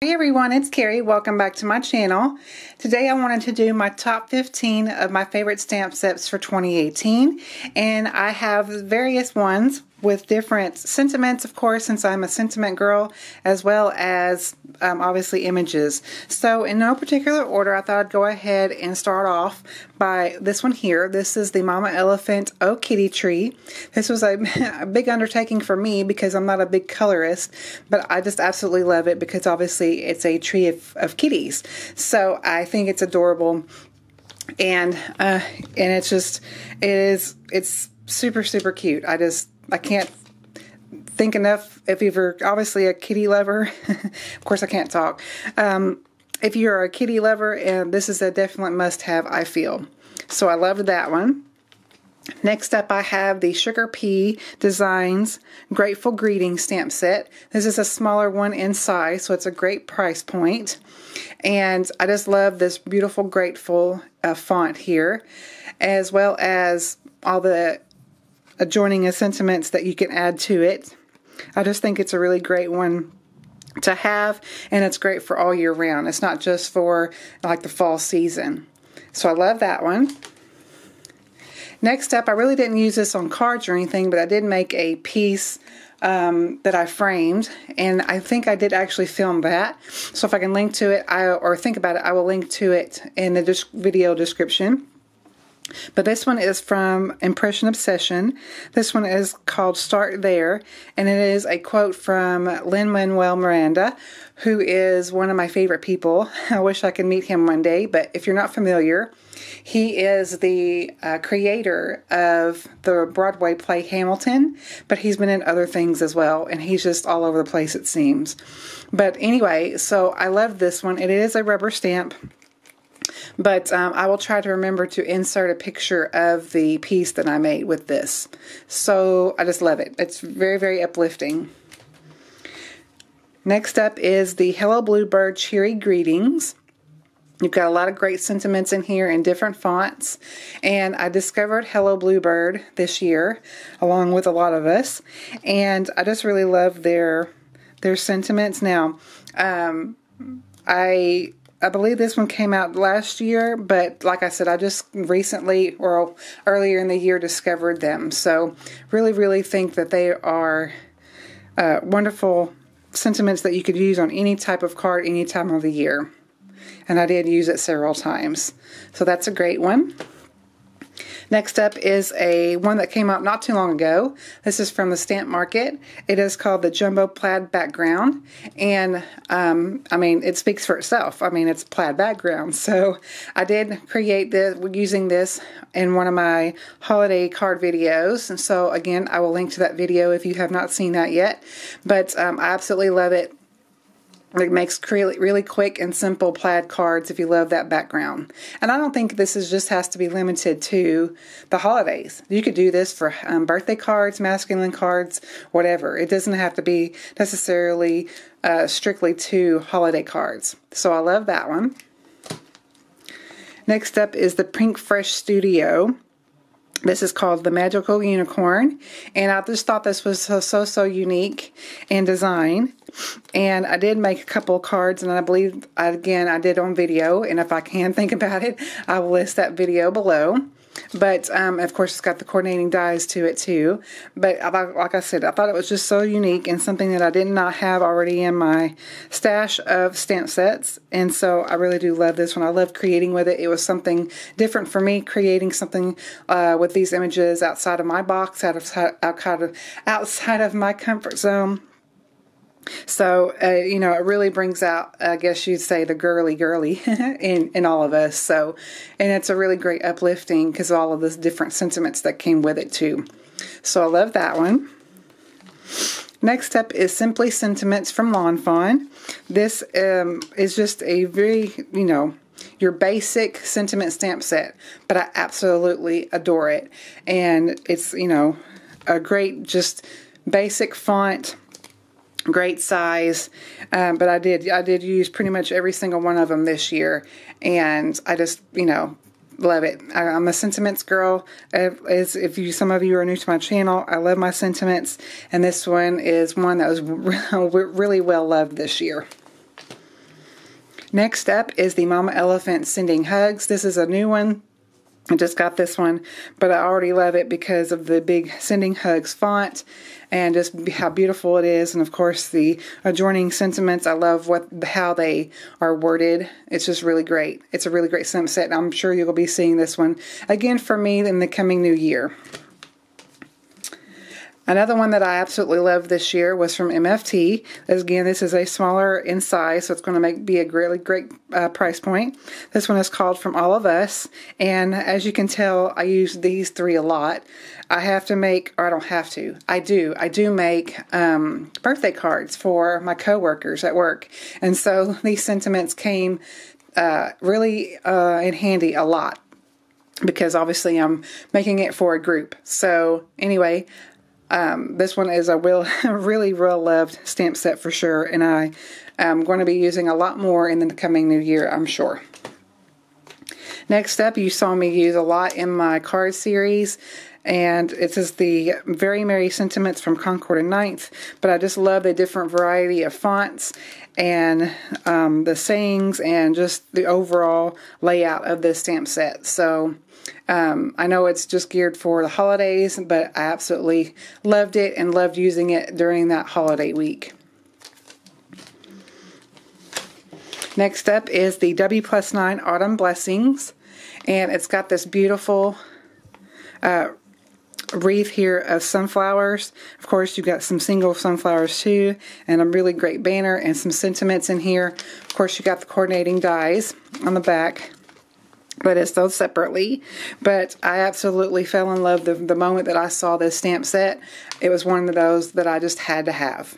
Hey everyone, it's Kari. Welcome back to my channel. Today I wanted to do my top 15 of my favorite stamp sets for 2018, and I have various ones with different sentiments, of course, since I'm a sentiment girl, as well as obviously images. So in no particular order, I thought I'd go ahead and start off by this one here. This is the Mama Elephant Oh Kitty Tree. This was a big undertaking for me because I'm not a big colorist, but I just absolutely love it because obviously it's a tree of kitties. So I think it's adorable, and it's super cute. I can't think enough. If you're obviously a kitty lover, of course I can't talk. If you're a kitty lover, and this is a definite must-have, I feel. So I loved that one. Next up, I have the Sugar Pea Designs Grateful Greeting stamp set. This is a smaller one in size, so it's a great price point. And I just love this beautiful Grateful font here, as well as all the adjoining sentiments that you can add to it. I just think it's a really great one to have, and it's great for all year round. It's not just for like the fall season. So I love that one. Next up, I really didn't use this on cards or anything, but I did make a piece that I framed, and I think I did actually film that. So if I can link to it, or think about it, I will link to it in the video description. But this one is from Impression Obsession. This one is called Start There, and it is a quote from Lin-Manuel Miranda, who is one of my favorite people. I wish I could meet him one day, but if you're not familiar, he is the creator of the Broadway play Hamilton, but he's been in other things as well, and he's just all over the place, it seems. But anyway, so I love this one. It is a rubber stamp. But I will try to remember to insert a picture of the piece that I made with this. So I just love it. It's very uplifting. Next up is the Hello Bluebird Cheery Greetings. You've got a lot of great sentiments in here in different fonts. And I discovered Hello Bluebird this year, along with a lot of us. And I just really love their sentiments. Now, I believe this one came out last year, but like I said, I just recently, or earlier in the year, discovered them. So really think that they are wonderful sentiments that you could use on any type of card, any time of the year. And I did use it several times. So that's a great one. Next up is one that came out not too long ago. This is from the Stamp Market. It is called the Jumbo Plaid Background. And, I mean, it speaks for itself. I mean, it's plaid background. So I did create this using this in one of my holiday card videos. And so, again, I will link to that video if you have not seen that yet. But I absolutely love it. It makes really quick and simple plaid cards if you love that background. And I don't think this just has to be limited to the holidays. You could do this for birthday cards, masculine cards, whatever. It doesn't have to be necessarily strictly to holiday cards. So I love that one. Next up is the Pink Fresh Studio. This is called the Magical Unicorn, and I just thought this was so unique in design. And I did make a couple of cards, and I believe, again, I did on video, and if I can think about it, I will list that video below. But, of course, it's got the coordinating dies to it, too. But, like I said, I thought it was just so unique and something that I did not have already in my stash of stamp sets. And so I really do love this one. I love creating with it. It was something different for me, creating something with these images outside of my box, outside of my comfort zone. So, you know, it really brings out, I guess you'd say, the girly in all of us. So, and it's a really great uplifting because of all of the different sentiments that came with it too. So I love that one. Next up is Simply Sentiments from Lawn Fawn. This is just a very, you know, your basic sentiment stamp set, but I absolutely adore it. And it's, you know, a great just basic font, great size, but I did use pretty much every single one of them this year, and I just, you know, love it. I'm a sentiments girl. Some of you are new to my channel, I love my sentiments, and this one is one that was really well loved this year. Next up is the Mama Elephant Sending Hugs. This is a new one. I just got this one, but I already love it because of the big Sending Hugs font and just how beautiful it is. And of course the adjoining sentiments. I love how they are worded. It's just really great. It's a really great stamp set. I'm sure you'll be seeing this one again for me in the coming new year. Another one that I absolutely loved this year was from MFT. Again, this is a smaller in size, so it's going to be a really great price point. This one is called From All of Us, and as you can tell, I use these three a lot. I have to make, or I don't have to, I do make birthday cards for my coworkers at work, and so these sentiments came really in handy a lot because obviously I'm making it for a group. So anyway, this one is a really well loved stamp set for sure, and I am going to be using a lot more in the coming new year, I'm sure. Next up, you saw me use a lot in my card series, and it is the Very Merry Sentiments from Concord and 9th, but I just love the different variety of fonts and the sayings and just the overall layout of this stamp set. So I know it's just geared for the holidays, but I absolutely loved it and loved using it during that holiday week. Next up is the W+9 Autumn Blessings, and it's got this beautiful wreath here of sunflowers. Of course, you've got some single sunflowers too, and a really great banner and some sentiments in here. Of course, you got the coordinating dies on the back, but it's sold separately. But I absolutely fell in love the moment that I saw this stamp set. It was one of those that I just had to have.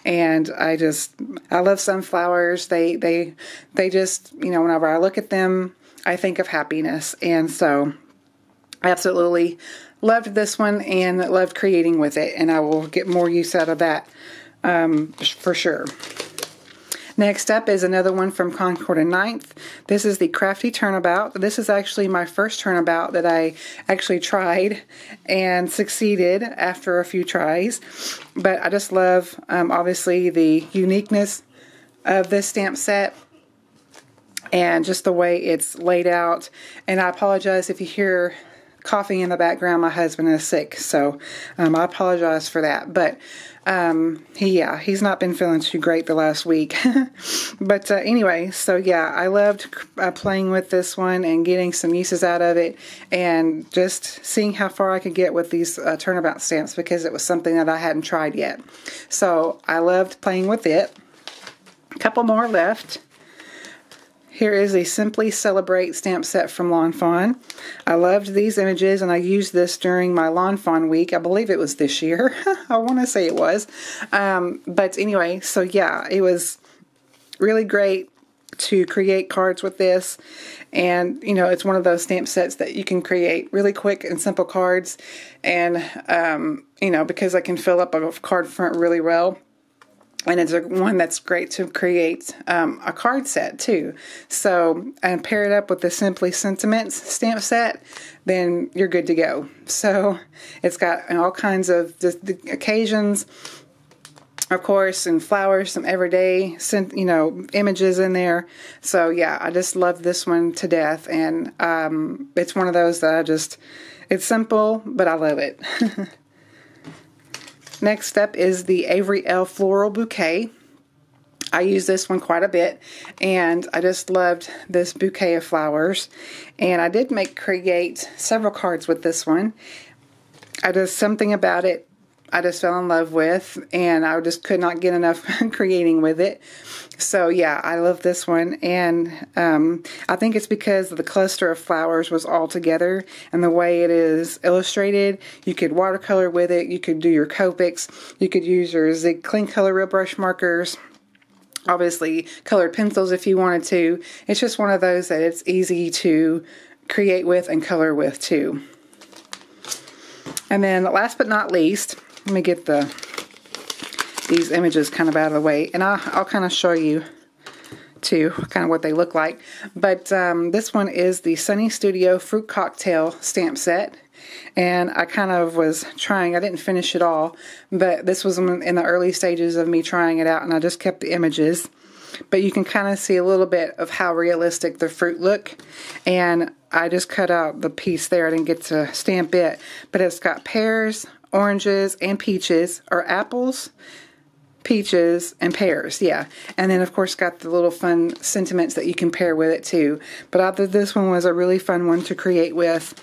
And I love sunflowers. They just, you know, whenever I look at them, I think of happiness. And so I absolutely loved this one and loved creating with it, and I will get more use out of that for sure. Next up is another one from Concord and 9th. This is the Crafty Turnabout. This is actually my first turnabout that I actually tried and succeeded after a few tries. But I just love, obviously, the uniqueness of this stamp set and just the way it's laid out. And I apologize if you hear coughing in the background. My husband is sick, so I apologize for that. But he's not been feeling too great the last week. But anyway, so yeah, I loved playing with this one and getting some uses out of it, and just seeing how far I could get with these turnabout stamps, because it was something that I hadn't tried yet. So I loved playing with it. A couple more left. Here is a Simply Celebrate stamp set from Lawn Fawn. I loved these images, and I used this during my Lawn Fawn week. I believe it was this year. I want to say it was. But anyway, so yeah, it was really great to create cards with this. And, you know, it's one of those stamp sets that you can create really quick and simple cards. And, you know, because I can fill up a card front really well. And it's one that's great to create a card set too. So, and pair it up with the Simply Sentiments stamp set, then you're good to go. So it's got all kinds of the occasions, of course, and flowers, some everyday, you know, images in there. So yeah, I just love this one to death. And it's one of those that it's simple, but I love it. Next up is the Avery Elle Floral Bouquet. I use this one quite a bit, and I just loved this bouquet of flowers. And I did create several cards with this one. Something about it I just fell in love with, and I just could not get enough creating with it. So yeah, I love this one, and I think it's because the cluster of flowers was all together, and the way it is illustrated. You could watercolor with it, you could do your Copics, you could use your Zig Clean Color Real Brush markers, obviously colored pencils if you wanted to. It's just one of those that it's easy to create with and color with too. And then last but not least, let me get these images kind of out of the way, and I'll kind of show you too kind of what they look like. But this one is the Sunny Studio Fruit Cocktail stamp set, and I kind of was trying, I didn't finish it all, but this was in the early stages of me trying it out, and I just kept the images. but you can kind of see a little bit of how realistic the fruit look. And I just cut out the piece there. I didn't get to stamp it, but it's got pears, oranges, and peaches, or apples, peaches, and pears, yeah. And then of course got the little fun sentiments that you can pair with it too. But I thought this one was a really fun one to create with.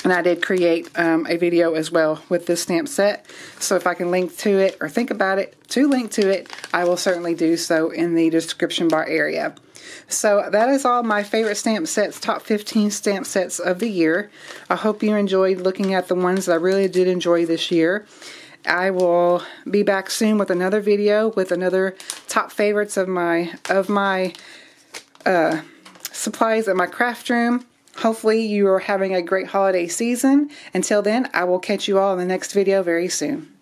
And I did create a video as well with this stamp set. So if I can link to it or think about it to link to it, I will certainly do so in the description bar area. So that is all my favorite stamp sets, top 15 stamp sets of the year. I hope you enjoyed looking at the ones that I really did enjoy this year. I will be back soon with another video with another top favorites of my supplies at my craft room. Hopefully you are having a great holiday season. Until then, I will catch you all in the next video very soon.